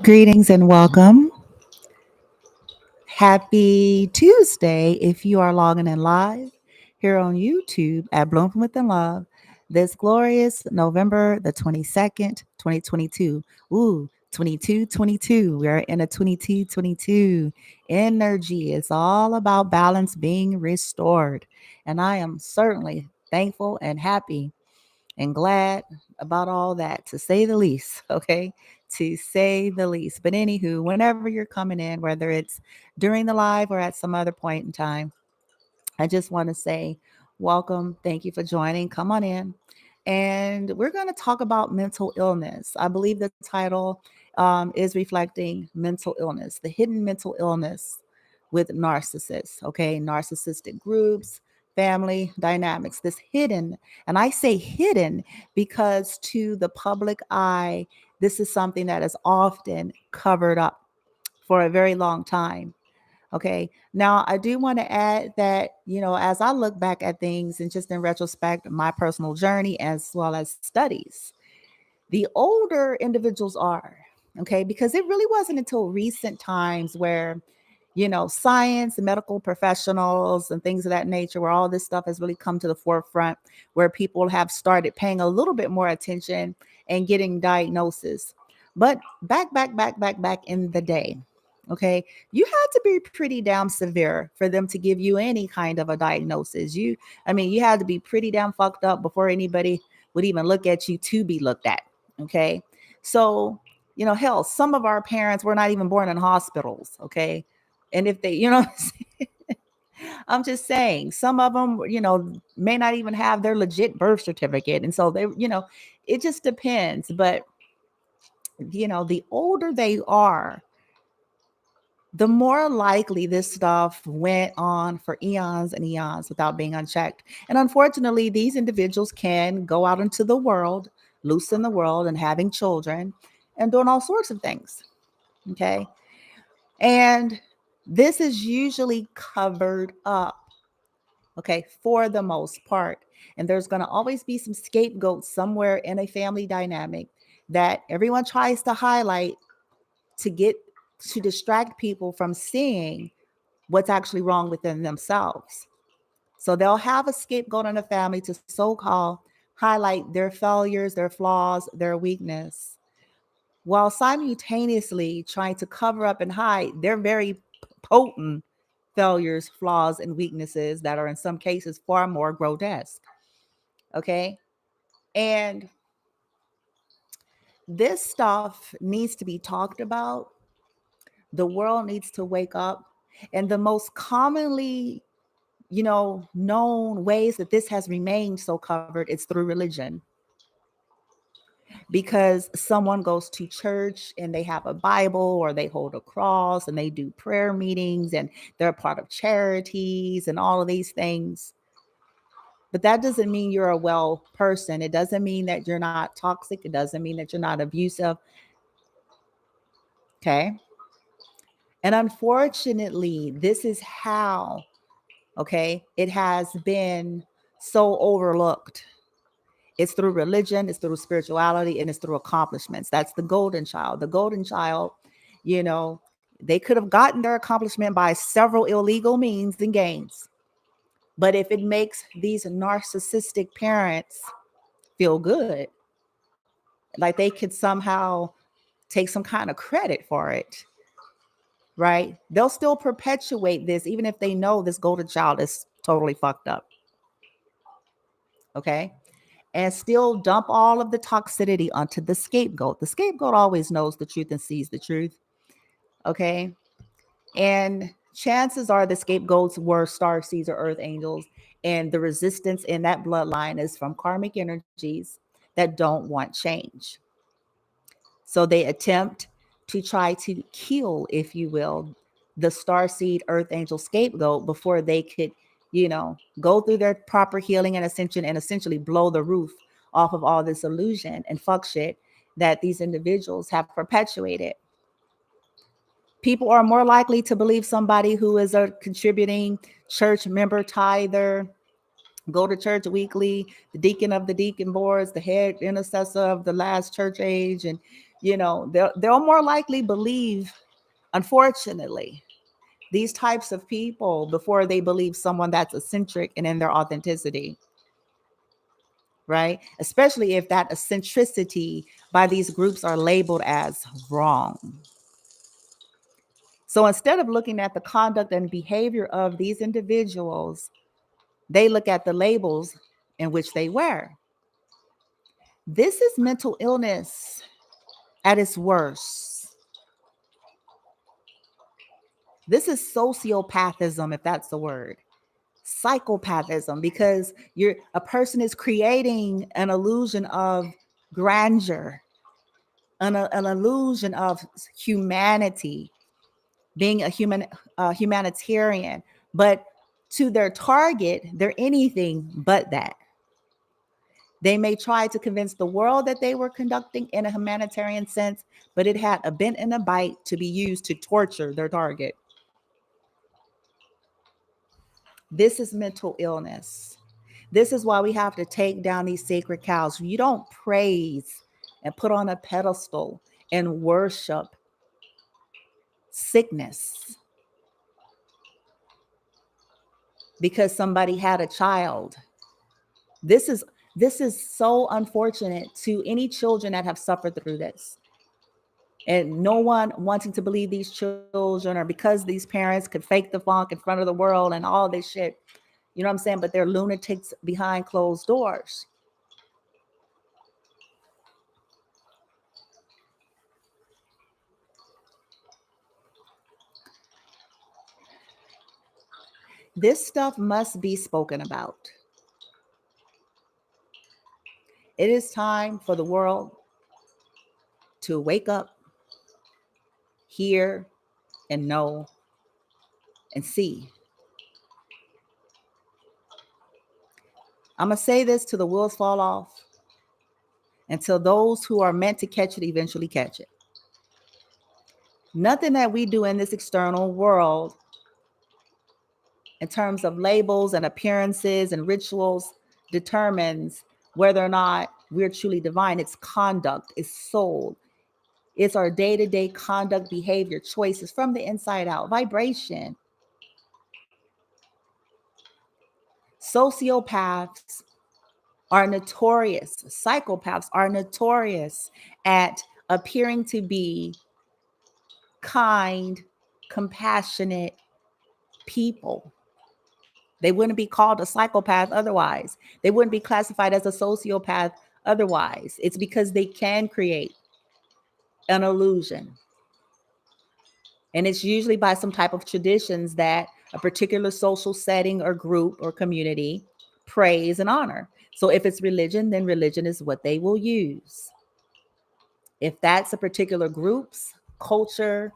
Greetings and welcome. Happy Tuesday if you are logging in live here on YouTube at Bloom from Within Love this glorious November the 22nd, 2022. Ooh, 2222. We're in a 2222 energy. It's all about balance being restored. And I am certainly thankful and happy and glad about all that, to say the least. Okay, to say the least. But anywho, whenever you're coming in, whether it's during the live or at some other point in time, I just want to say welcome. Thank you for joining. Come on in. And we're going to talk about mental illness. I believe the title is reflecting mental illness, the hidden mental illness with narcissists, okay? Narcissistic groups, family dynamics, this hidden. And I say hidden because to the public eye, this is something that is often covered up for a very long time. Okay. Now, I do want to add that, as I look back at things and just in retrospect, my personal journey as well as studies, the older individuals are, okay, because it really wasn't until recent times where, science and medical professionals and things of that nature, where all this stuff has really come to the forefront, where people have started paying a little bit more attention and getting diagnosis. But back in the day, okay, you had to be pretty damn severe for them to give you any kind of a diagnosis. You had to be pretty damn fucked up before anybody would even look at you to be looked at. Okay. So, hell, some of our parents were not even born in hospitals. Okay. And if they, I'm just saying, some of them, may not even have their legit birth certificate. And so it just depends. But, the older they are, the more likely this stuff went on for eons and eons without being unchecked. And unfortunately, these individuals can go out into the world, loose in the world, and having children and doing all sorts of things. Okay. And this is usually covered up, okay, for the most part. And there's going to always be some scapegoats somewhere in a family dynamic that everyone tries to highlight to distract people from seeing what's actually wrong within themselves. So they'll have a scapegoat in the family to so-called highlight their failures, their flaws, their weakness, while simultaneously trying to cover up and hide their very potent failures, flaws, and weaknesses that are in some cases far more grotesque. Okay. And this stuff needs to be talked about. The world needs to wake up. And the most commonly known ways that this has remained so covered, it's through religion. Because someone goes to church and they have a Bible or they hold a cross and they do prayer meetings and they're a part of charities and all of these things. But that doesn't mean you're a well person. It doesn't mean that you're not toxic. It doesn't mean that you're not abusive. Okay. And unfortunately, this is how, okay, it has been so overlooked. It's through religion, it's through spirituality, and it's through accomplishments. That's the golden child. The golden child, they could have gotten their accomplishment by several illegal means and gains. But if it makes these narcissistic parents feel good, like they could somehow take some kind of credit for it, right? They'll still perpetuate this, even if they know this golden child is totally fucked up. Okay. And still dump all of the toxicity onto the scapegoat. The scapegoat always knows the truth and sees the truth. Okay. And chances are the scapegoats were star seeds or earth angels. And the resistance in that bloodline is from karmic energies that don't want change. So they attempt to try to kill, if you will, the star seed earth angel scapegoat before they could, go through their proper healing and ascension and essentially blow the roof off of all this illusion and fuck shit that these individuals have perpetuated. People are more likely to believe somebody who is a contributing church member, tither, go to church weekly, the deacon of the deacon boards, the head intercessor of the last church age. And, they'll more likely believe, unfortunately, these types of people before they believe someone that's eccentric and in their authenticity, right? Especially if that eccentricity by these groups are labeled as wrong. So instead of looking at the conduct and behavior of these individuals, they look at the labels in which they wear. This is mental illness at its worst. This is sociopathism, if that's the word. Psychopathism, because a person is creating an illusion of grandeur, an illusion of humanity, being a humanitarian, but to their target, they're anything but that. They may try to convince the world that they were conducting in a humanitarian sense, but it had a bent and a bite to be used to torture their target. This is mental illness. This is why we have to take down these sacred cows. You don't praise and put on a pedestal and worship sickness because somebody had a child. This is so unfortunate to any children that have suffered through this. And no one wanting to believe these children, or because these parents could fake the funk in front of the world and all this shit. You know what I'm saying? But they're lunatics behind closed doors. This stuff must be spoken about. It is time for the world to wake up, hear, and know, and see. I'm going to say this till the wheels fall off, until those who are meant to catch it eventually catch it. Nothing that we do in this external world, in terms of labels and appearances and rituals, determines whether or not we're truly divine. It's conduct, it's soul, it's our day-to-day conduct, behavior, choices from the inside out, vibration. Sociopaths are notorious, psychopaths are notorious at appearing to be kind, compassionate people. They wouldn't be called a psychopath otherwise. They wouldn't be classified as a sociopath otherwise. It's because they can create an illusion. And it's usually by some type of traditions that a particular social setting or group or community praise and honor. So if it's religion, then religion is what they will use. If that's a particular group's culture,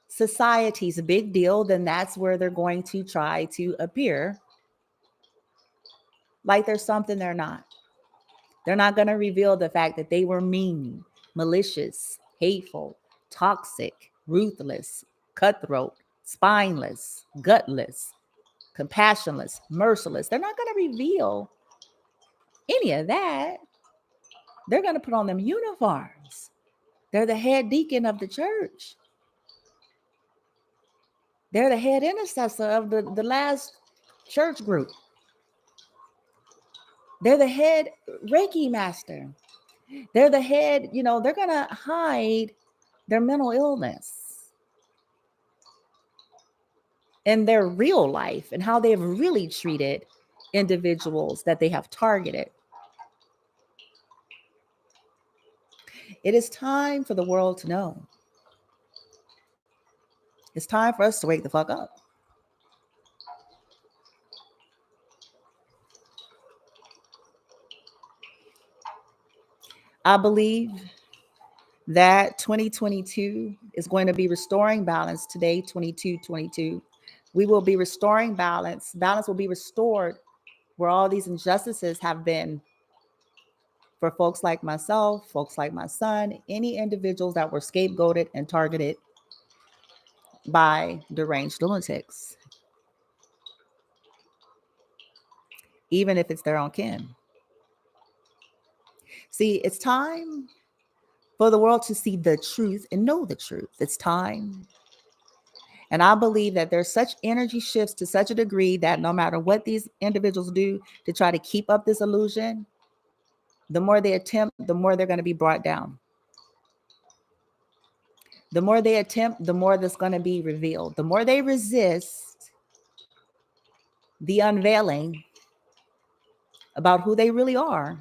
society's a big deal, then that's where they're going to try to appear like there's something they're not. They're not going to reveal the fact that they were mean, malicious, hateful, toxic, ruthless, cutthroat, spineless, gutless, compassionless, merciless. They're not going to reveal any of that. They're going to put on them uniforms. They're the head deacon of the church. They're the head intercessor of the last church group. They're the head Reiki master. They're the head, they're going to hide their mental illness and their real life and how they've really treated individuals that they have targeted. It is time for the world to know. It's time for us to wake the fuck up. I believe that 2022 is going to be restoring balance today, 2222. We will be restoring balance. Balance will be restored where all these injustices have been for folks like myself, folks like my son, any individuals that were scapegoated and targeted by deranged lunatics. even if it's their own kin. See, it's time for the world to see the truth and know the truth. It's time. And I believe that there's such energy shifts to such a degree that no matter what these individuals do to try to keep up this illusion, the more they attempt, the more they're going to be brought down. The more they attempt, the more that's going to be revealed. The more they resist the unveiling about who they really are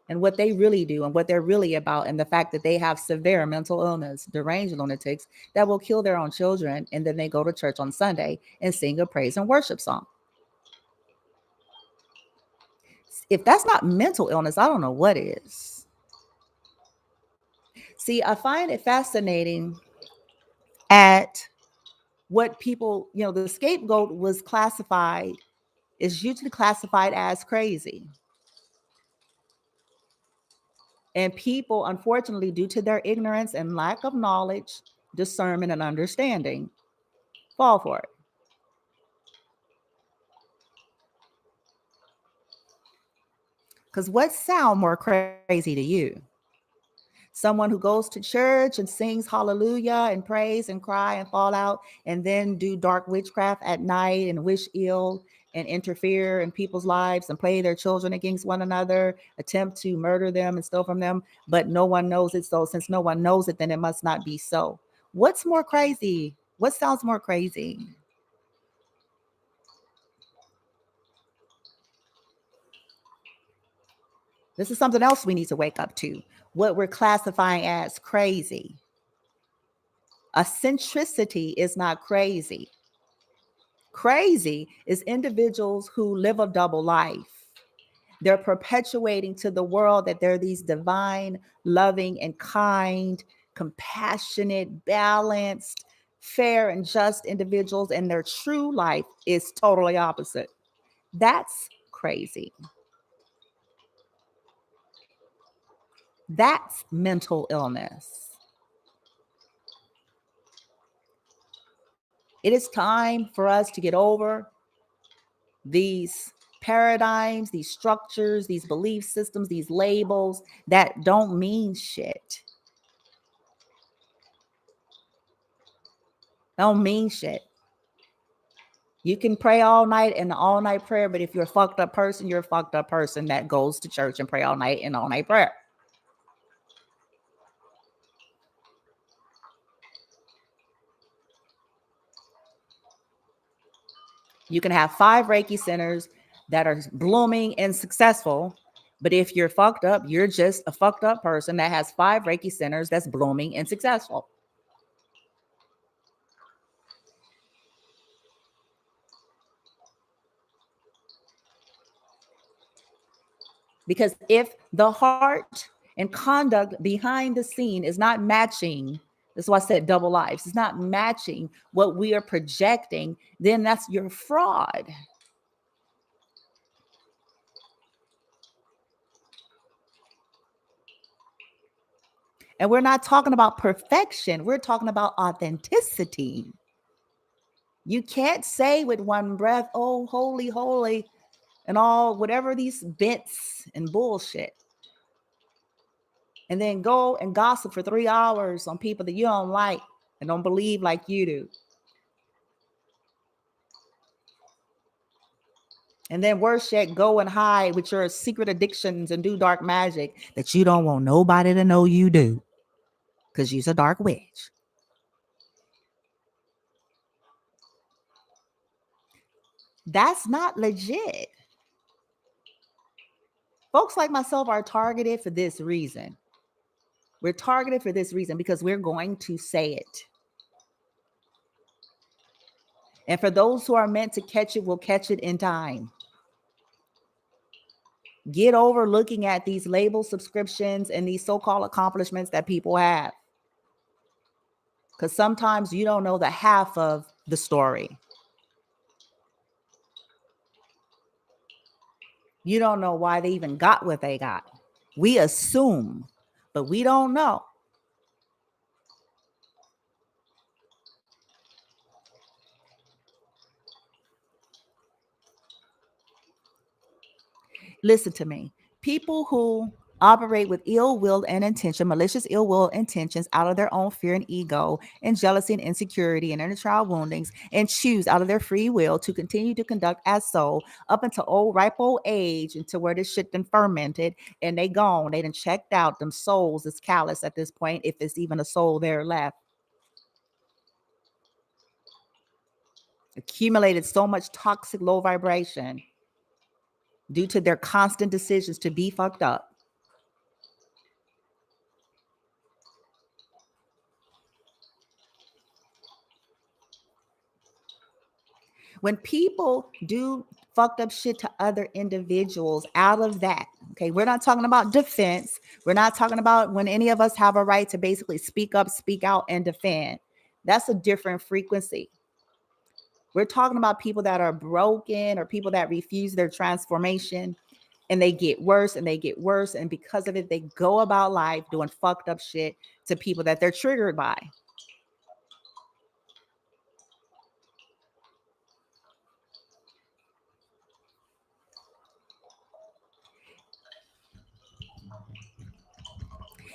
and what they really do and what they're really about, and the fact that they have severe mental illness, deranged lunatics that will kill their own children, and then they go to church on Sunday and sing a praise and worship song. If that's not mental illness, I don't know what is. See, I find it fascinating at what people, the scapegoat was classified, is usually classified as crazy. And people, unfortunately, due to their ignorance and lack of knowledge, discernment, and understanding, fall for it. Because what sound more crazy to you? Someone who goes to church and sings hallelujah and praise and cry and fall out, and then do dark witchcraft at night and wish ill and interfere in people's lives and play their children against one another, attempt to murder them and steal from them, but no one knows it. So since no one knows it, then it must not be so. What's more crazy? What sounds more crazy? This is something else we need to wake up to. What we're classifying as crazy. Eccentricity is not crazy. Crazy is individuals who live a double life. They're perpetuating to the world that they're these divine, loving, and kind, compassionate, balanced, fair, and just individuals, and their true life is totally opposite. That's crazy. That's mental illness. It is time for us to get over these paradigms, these structures, these belief systems, these labels that don't mean shit. Don't mean shit. You can pray all night in the all night prayer, but if you're a fucked up person, you're a fucked up person that goes to church and pray all night in all night prayer. You can have 5 Reiki centers that are blooming and successful, but if you're fucked up, you're just a fucked up person that has 5 Reiki centers that's blooming and successful. Because if the heart and conduct behind the scene is not matching, that's why I said double lives, it's not matching what we are projecting, then that's your fraud. And we're not talking about perfection, we're talking about authenticity. You can't say with one breath, oh, holy, holy, and all whatever these bits and bullshit, and then go and gossip for 3 hours on people that you don't like and don't believe like you do. And then worse yet, go and hide with your secret addictions and do dark magic that you don't want nobody to know you do, because you're a dark witch. That's not legit. Folks like myself are targeted for this reason. We're targeted for this reason because we're going to say it. And for those who are meant to catch it, will catch it in time. Get over looking at these label subscriptions and these so-called accomplishments that people have. Because sometimes you don't know the half of the story. You don't know why they even got what they got. We assume, but we don't know. Listen to me. People who operate with ill will and intention, malicious ill will intentions out of their own fear and ego and jealousy and insecurity and inner child woundings, and choose out of their free will to continue to conduct as so up until ripe old age, until where this shit done fermented and they gone. They done checked out. Them souls is callous at this point, if it's even a soul there left. Accumulated so much toxic low vibration due to their constant decisions to be fucked up. When people do fucked up shit to other individuals out of that, okay, we're not talking about defense. We're not talking about when any of us have a right to basically speak up, speak out, and defend. That's a different frequency. We're talking about people that are broken or people that refuse their transformation, and they get worse and they get worse. And because of it, they go about life doing fucked up shit to people that they're triggered by.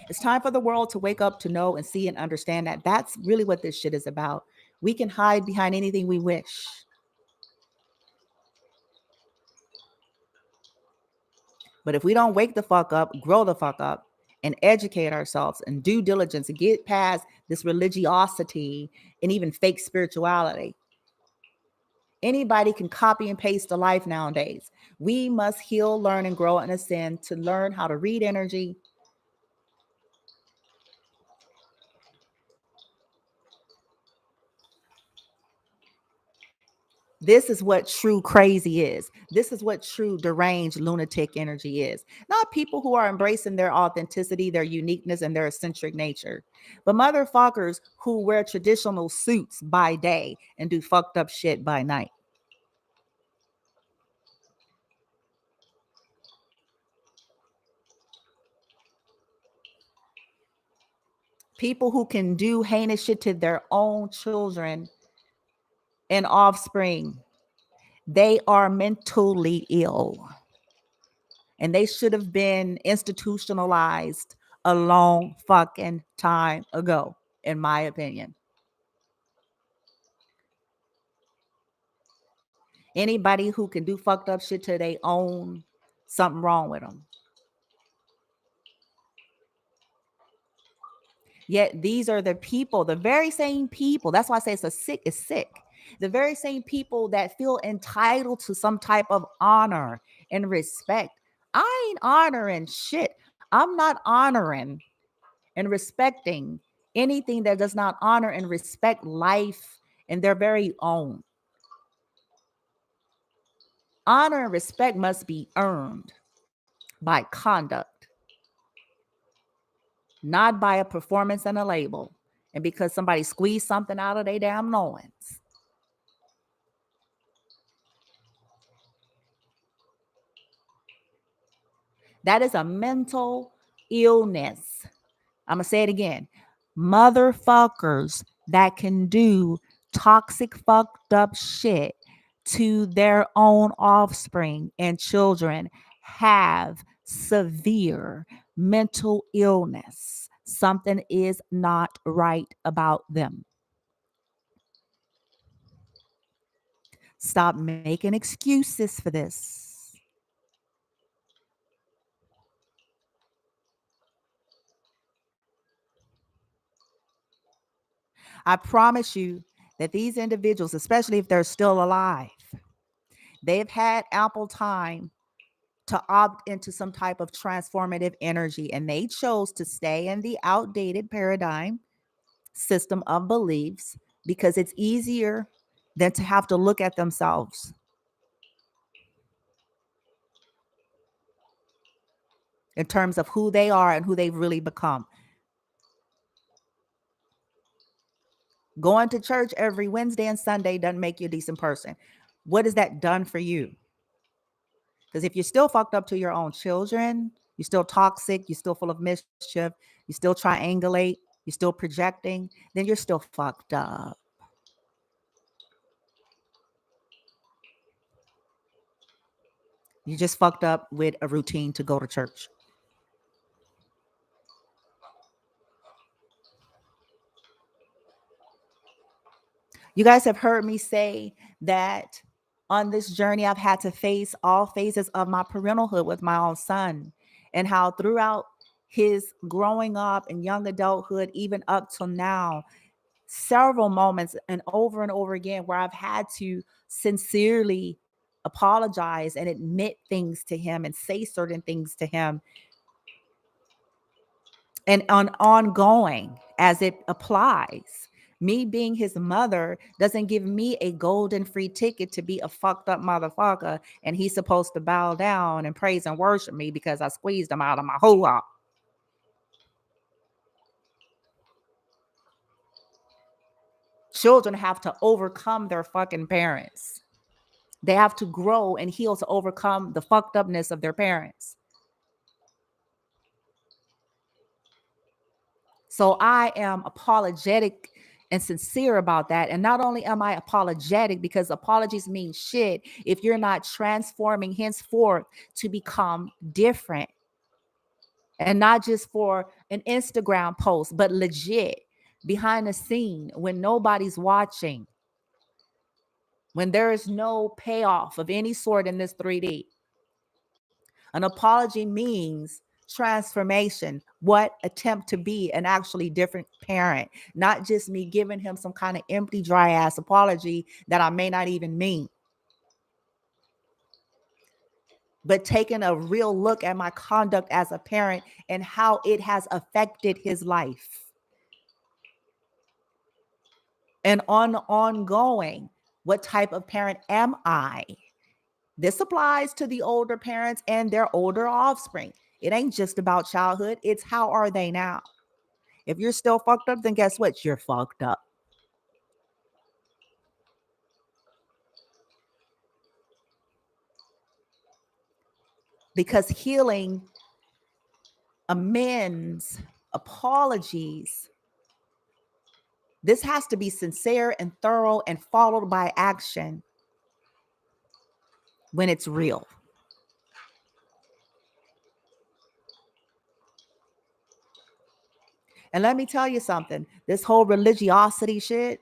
It's time for the world to wake up, to know and see and understand that that's really what this shit is about. We can hide behind anything we wish. But if we don't wake the fuck up, grow the fuck up, and educate ourselves and due diligence and get past this religiosity and even fake spirituality, anybody can copy and paste the life nowadays. We must heal, learn, and grow and ascend to learn how to read energy. This is what true crazy is. This is what true deranged lunatic energy is. Not people who are embracing their authenticity, their uniqueness, and their eccentric nature, but motherfuckers who wear traditional suits by day and do fucked up shit by night. People who can do heinous shit to their own children and offspring. They are mentally ill. And they should have been institutionalized a long fucking time ago, in my opinion. Anybody who can do fucked up shit to their own, something wrong with them. Yet these are the people, the very same people. That's why I say it's sick. The very same people that feel entitled to some type of honor and respect. I ain't honoring shit. I'm not honoring and respecting anything that does not honor and respect life and their very own. Honor and respect must be earned by conduct, not by a performance and a label. And because somebody squeezed something out of their damn loins. That is a mental illness. I'm going to say it again. Motherfuckers that can do toxic, fucked up shit to their own offspring and children have severe mental illness. Something is not right about them. Stop making excuses for this. I promise you that these individuals, especially if they're still alive, they've had ample time to opt into some type of transformative energy, and they chose to stay in the outdated paradigm system of beliefs because it's easier than to have to look at themselves in terms of who they are and who they've really become. Going to church every Wednesday and Sunday doesn't make you a decent person. What has that done for you? Because if you're still fucked up to your own children, you're still toxic, you're still full of mischief, you still triangulate, you're still projecting, then you're still fucked up. You just fucked up with a routine to go to church. You guys have heard me say that on this journey, I've had to face all phases of my parentalhood with my own son, and how throughout his growing up and young adulthood, even up till now, several moments and over again where I've had to sincerely apologize and admit things to him and say certain things to him, and on ongoing as it applies. Me being his mother doesn't give me a golden free ticket to be a fucked up motherfucker, and he's supposed to bow down and praise and worship me because I squeezed him out of my hoo-ha. Children have to overcome their fucking parents. They have to grow and heal to overcome the fucked upness of their parents. So I am apologetic and sincere about that. And not only am I apologetic, because apologies mean shit if you're not transforming henceforth to become different. And not just for an Instagram post, but legit behind the scene when nobody's watching, when there is no payoff of any sort in this 3D. An apology means transformation. What? Attempt to be an actually different parent, not just me giving him some kind of empty, dry ass apology that I may not even mean, but taking a real look at my conduct as a parent and how it has affected his life. And ongoing, what type of parent am I? This applies to the older parents and their older offspring. It ain't just about childhood. It's how are they now? If you're still fucked up, then guess what? You're fucked up. Because healing, amends, apologies, this has to be sincere and thorough and followed by action when it's real. And let me tell you something, this whole religiosity shit,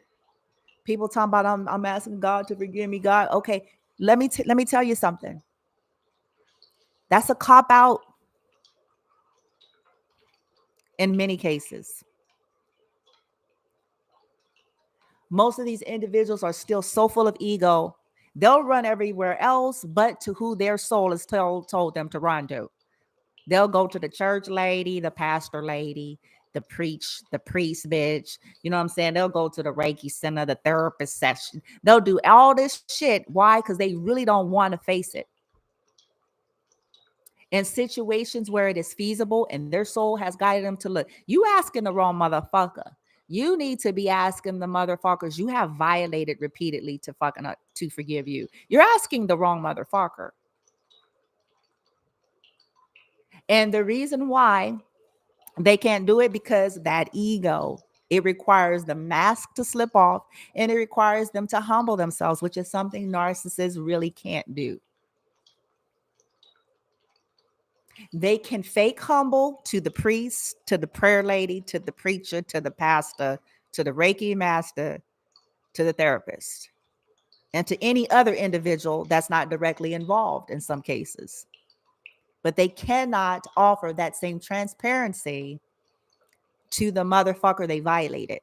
people talking about I'm asking God to forgive me. God, okay, let me tell you something. That's a cop out in many cases. Most of these individuals are still so full of ego, they'll run everywhere else but to who their soul is told them to run to. They'll go to the church lady, the pastor lady, the priest bitch. You know what I'm saying? They'll go to the Reiki center, the therapist session. They'll do all this shit. Why? Because they really don't want to face it. In situations where it is feasible and their soul has guided them to look, you asking the wrong motherfucker. You need to be asking the motherfuckers you have violated repeatedly to fucking to forgive you. You're asking the wrong motherfucker. And the reason why they can't do it, because that ego, it requires the mask to slip off and it requires them to humble themselves, which is something narcissists really can't do. They can fake humble to the priest, to the prayer lady, to the preacher, to the pastor, to the Reiki master, to the therapist, and to any other individual that's not directly involved in some cases. But they cannot offer that same transparency to the motherfucker they violated,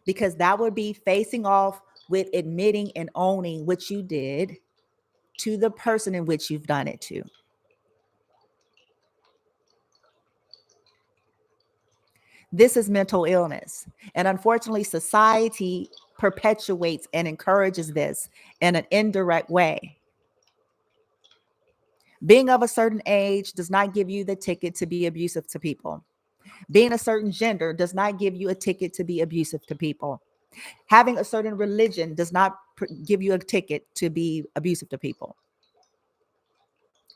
because that would be facing off with admitting and owning what you did to the person in which you've done it to. This is mental illness. And unfortunately, society perpetuates and encourages this in an indirect way. Being of a certain age does not give you the ticket to be abusive to people. Being a certain gender does not give you a ticket to be abusive to people. Having a certain religion does not give you a ticket to be abusive to people.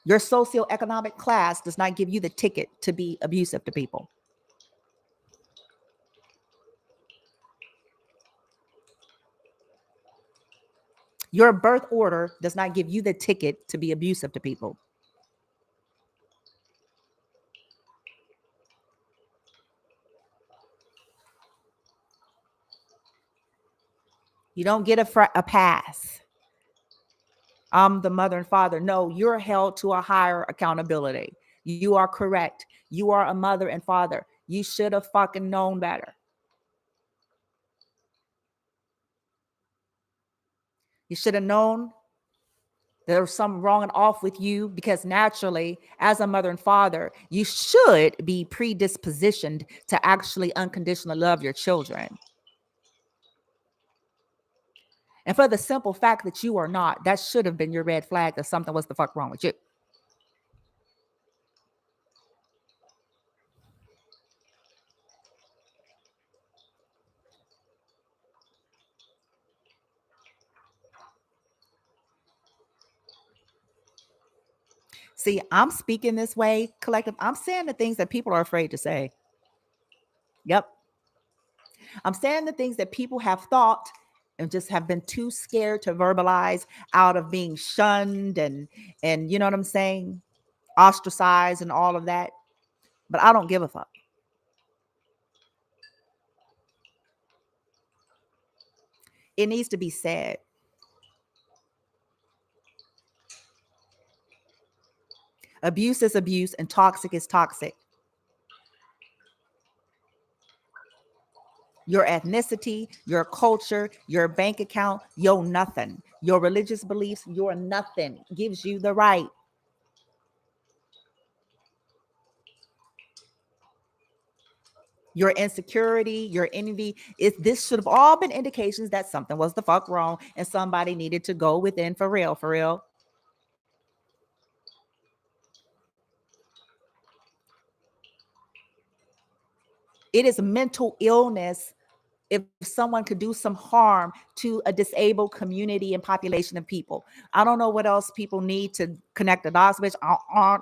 Your socioeconomic class does not give you the ticket to be abusive to people. Your birth order does not give you the ticket to be abusive to people. You don't get a pass. I'm the mother and father. No, you're held to a higher accountability. You are correct. You are a mother and father. You should have fucking known better. You should have known there was something wrong and off with you, because naturally, as a mother and father, you should be predispositioned to actually unconditionally love your children. And for the simple fact that you are not, that should have been your red flag that something was the fuck wrong with you. See, I'm speaking this way, collective. I'm saying the things that people are afraid to say. Yep. I'm saying the things that people have thought and just have been too scared to verbalize out of being shunned and you know what I'm saying? Ostracized and all of that. But I don't give a fuck. It needs to be said. Abuse is abuse and toxic is toxic. Your ethnicity, your culture, your bank account, your nothing. Your religious beliefs, your nothing gives you the right. Your insecurity, your envy, this should have all been indications that something was the fuck wrong and somebody needed to go within for real, for real. It is mental illness if someone could do some harm to a disabled community and population of people. I don't know what else people need to connect the dots with. I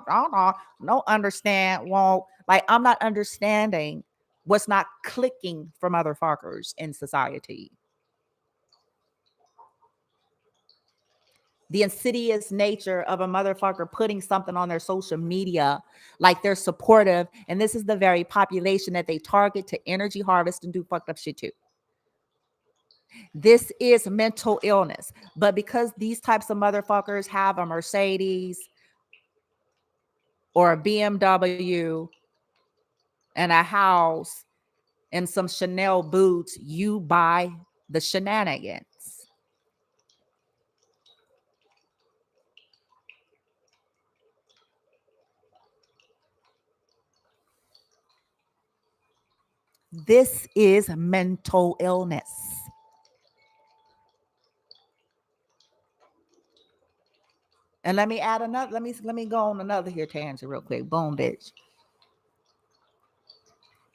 don't understand. Well, like, I'm not understanding what's not clicking for motherfuckers in society. The insidious nature of a motherfucker putting something on their social media like they're supportive, and this is the very population that they target to energy harvest and do fucked up shit too. This is mental illness. But because these types of motherfuckers have a Mercedes or a BMW and a house and some Chanel boots, you buy the shenanigans. This is mental illness. And let me add another, let me go on another here tangent real quick. Boom, bitch.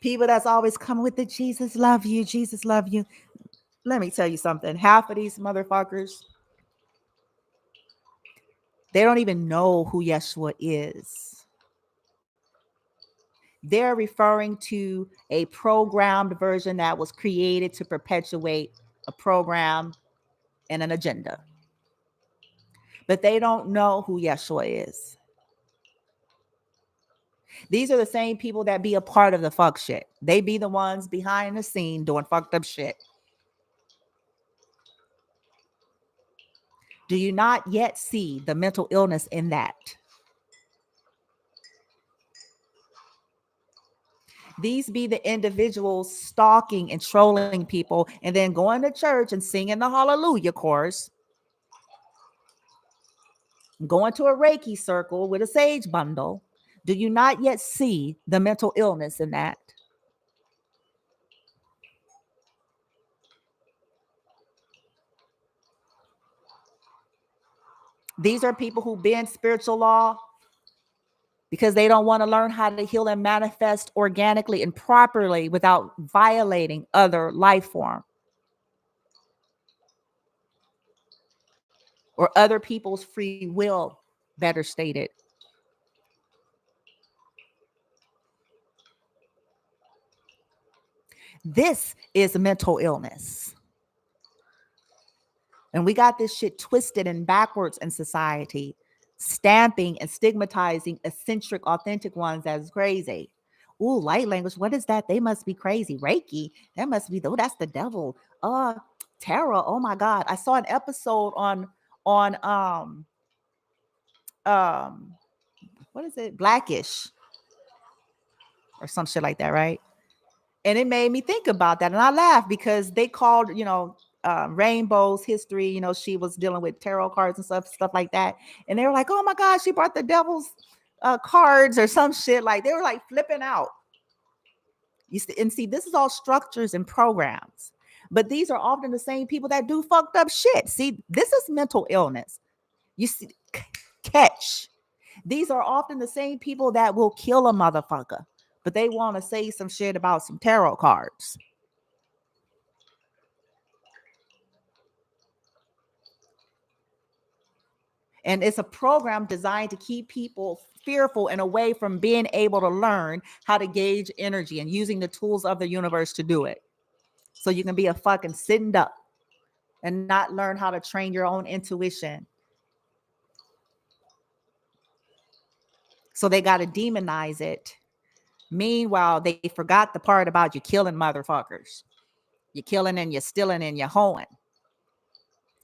People that's always coming with the Jesus love you, Jesus love you. Let me tell you something. Half of these motherfuckers, they don't even know who Yeshua is. They're referring to a programmed version that was created to perpetuate a program and an agenda. But they don't know who Yeshua is. These are the same people that be a part of the fuck shit. They be the ones behind the scene doing fucked up shit. Do you not yet see the mental illness in that? These be the individuals stalking and trolling people and then going to church and singing the hallelujah chorus, going to a Reiki circle with a sage bundle. Do you not yet see the mental illness in that? These are people who bend spiritual law because they don't want to learn how to heal and manifest organically and properly without violating other life form or other people's free will, better stated. This is mental illness. And we got this shit twisted and backwards in society, stamping and stigmatizing eccentric, authentic ones as crazy. Ooh, light language. What is that? They must be crazy. Reiki. That must be, oh, that's the devil. Tarot. Oh my God. I saw an episode on what is it? Blackish or some shit like that, right? And it made me think about that. And I laughed because they called, Rainbow's history, she was dealing with tarot cards and stuff like that. And they were like, oh my God, she brought the devil's cards or some shit. Like they were like flipping out. See, this is all structures and programs. But these are often the same people that do fucked up shit. See, this is mental illness. You see, catch. These are often the same people that will kill a motherfucker, but they want to say some shit about some tarot cards. And it's a program designed to keep people fearful and away from being able to learn how to gauge energy and using the tools of the universe to do it. So you can be a fucking sitting duck and not learn how to train your own intuition. So they got to demonize it. Meanwhile, they forgot the part about you killing motherfuckers. You're killing and you're stealing and you're hoeing.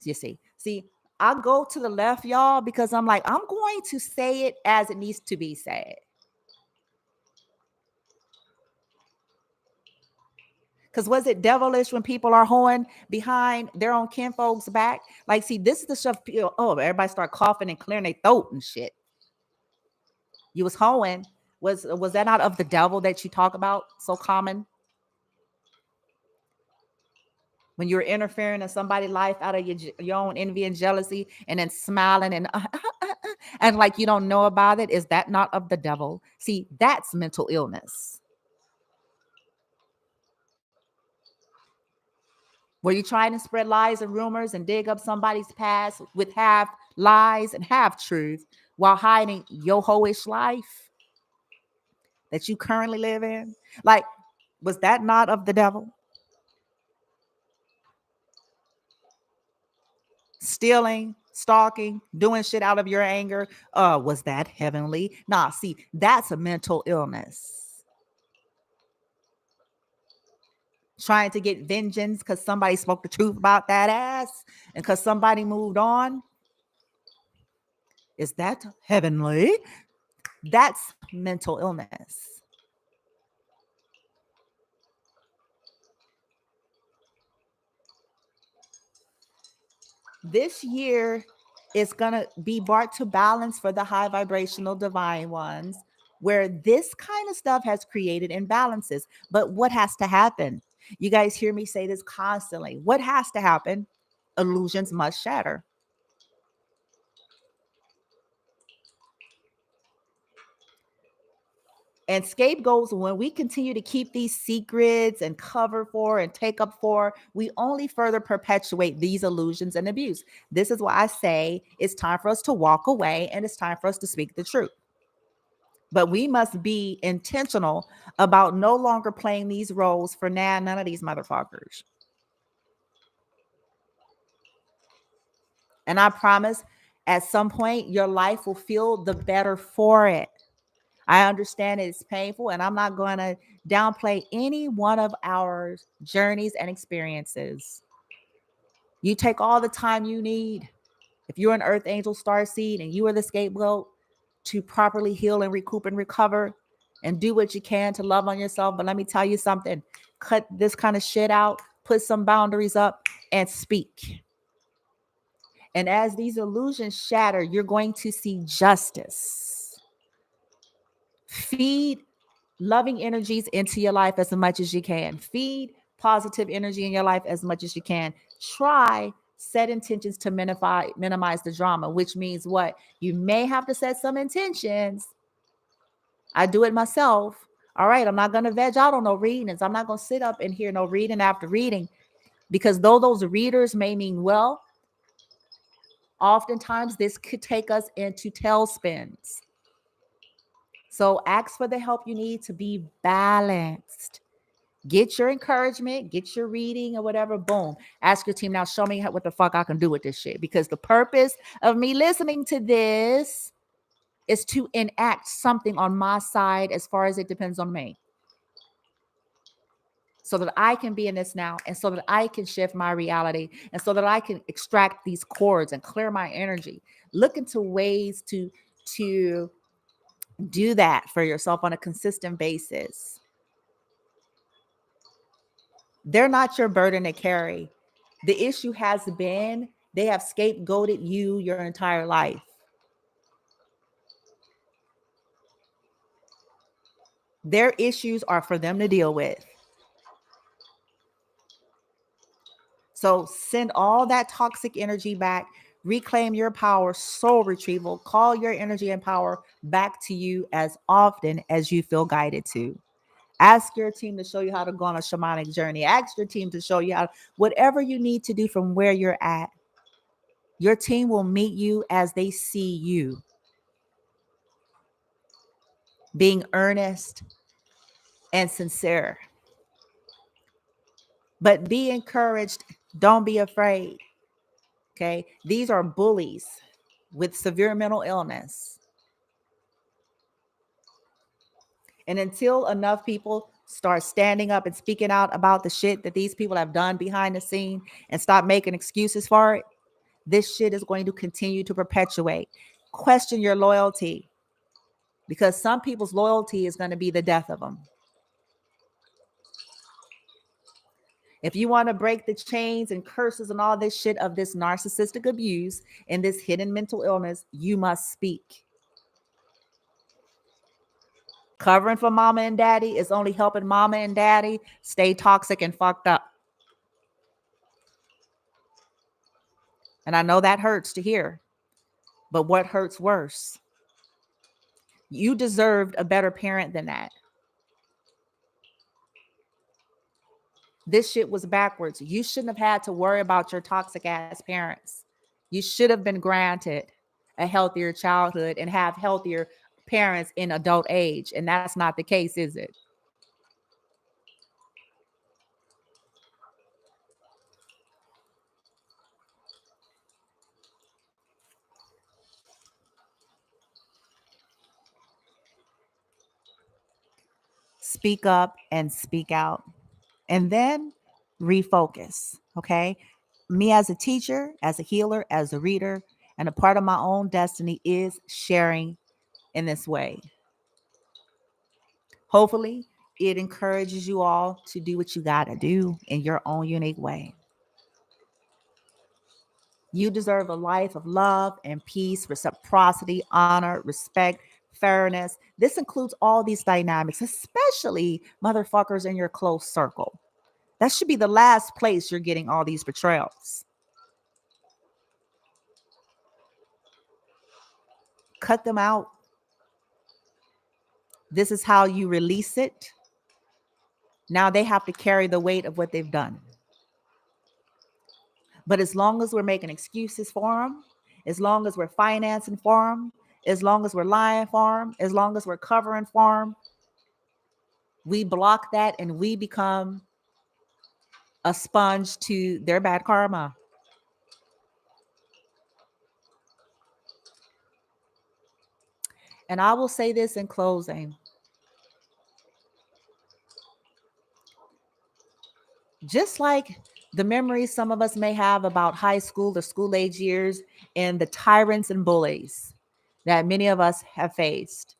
You see, I go to the left, y'all, because I'm like, I'm going to say it as it needs to be said. Because was it devilish when people are hoeing behind their own kinfolk's back? Like, see, this is the stuff. Oh, everybody start coughing and clearing their throat and shit. You was hoeing. Was that not of the devil that you talk about so common? When you're interfering in somebody's life out of your own envy and jealousy, and then smiling and like you don't know about it, is that not of the devil? See, that's mental illness. Were you trying to spread lies and rumors and dig up somebody's past with half lies and half truth while hiding your hoish life that you currently live in? Like, was that not of the devil? Stealing, stalking, doing shit out of your anger. Was that heavenly? Nah, see, that's a mental illness. Trying to get vengeance because somebody spoke the truth about that ass and because somebody moved on. Is that heavenly? That's mental illness. This year is going to be brought to balance for the high vibrational divine ones, where this kind of stuff has created imbalances. But what has to happen? You guys hear me say this constantly. What has to happen? Illusions must shatter. And scapegoats, when we continue to keep these secrets and cover for and take up for, we only further perpetuate these illusions and abuse. This is why I say it's time for us to walk away and it's time for us to speak the truth. But we must be intentional about no longer playing these roles for none of these motherfuckers. And I promise at some point your life will feel the better for it. I understand it's painful, and I'm not going to downplay any one of our journeys and experiences. You take all the time you need. If you're an earth angel starseed and you are the scapegoat, to properly heal and recoup and recover and do what you can to love on yourself. But let me tell you something, cut this kind of shit out, put some boundaries up and speak. And as these illusions shatter, you're going to see justice. Feed loving energies into your life as much as you can. Feed positive energy in your life as much as you can. Try set intentions to minimize the drama, which means what? You may have to set some intentions. I do it myself. All right, I'm not going to veg out on no readings. I'm not going to sit up and hear no reading after reading, because though those readers may mean well, oftentimes this could take us into tailspins. So ask for the help you need to be balanced. Get your encouragement, get your reading or whatever. Boom. Ask your team now, show me what the fuck I can do with this shit. Because the purpose of me listening to this is to enact something on my side as far as it depends on me. So that I can be in this now, and so that I can shift my reality, and so that I can extract these cords and clear my energy. Look into ways to do that for yourself on a consistent basis. They're not your burden to carry. The issue has been they have scapegoated you your entire life. Their issues are for them to deal with. So send all that toxic energy back, reclaim your power, soul retrieval, call your energy and power back to you as often as you feel guided to. Ask your team to show you how to go on a shamanic journey. Ask your team to show you how, whatever you need to do from where you're at. Your team will meet you as they see you. Being earnest and sincere. But be encouraged. Don't be afraid. Okay. These are bullies with severe mental illness. And until enough people start standing up and speaking out about the shit that these people have done behind the scene and stop making excuses for it, this shit is going to continue to perpetuate. Question your loyalty, because some people's loyalty is going to be the death of them. If you want to break the chains and curses and all this shit of this narcissistic abuse and this hidden mental illness, you must speak. Covering for mama and daddy is only helping mama and daddy stay toxic and fucked up. And I know that hurts to hear, but what hurts worse? You deserved a better parent than that. This shit was backwards. You shouldn't have had to worry about your toxic ass parents. You should have been granted a healthier childhood and have healthier parents in adult age. And that's not the case, is it? Speak up and speak out. And then refocus. Okay. Me as a teacher, as a healer, as a reader, and a part of my own destiny is sharing in this way. Hopefully, it encourages you all to do what you got to do in your own unique way. You deserve a life of love and peace, reciprocity, honor, respect, fairness. This includes all these dynamics, especially motherfuckers in your close circle. That should be the last place you're getting all these betrayals. Cut them out. This is how you release it. Now they have to carry the weight of what they've done. But as long as we're making excuses for them, as long as we're financing for them, as long as we're lying for them, as long as we're covering for them, we block that and we become a sponge to their bad karma. And I will say this in closing. Just like the memories some of us may have about high school or school age years and the tyrants and bullies that many of us have faced.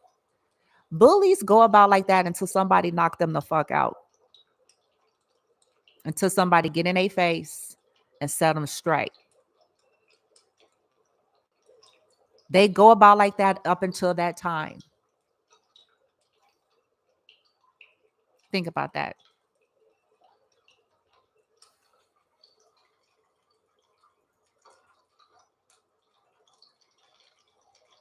Bullies go about like that until somebody knock them the fuck out. Until somebody get in their face and set them straight. They go about like that up until that time. Think about that.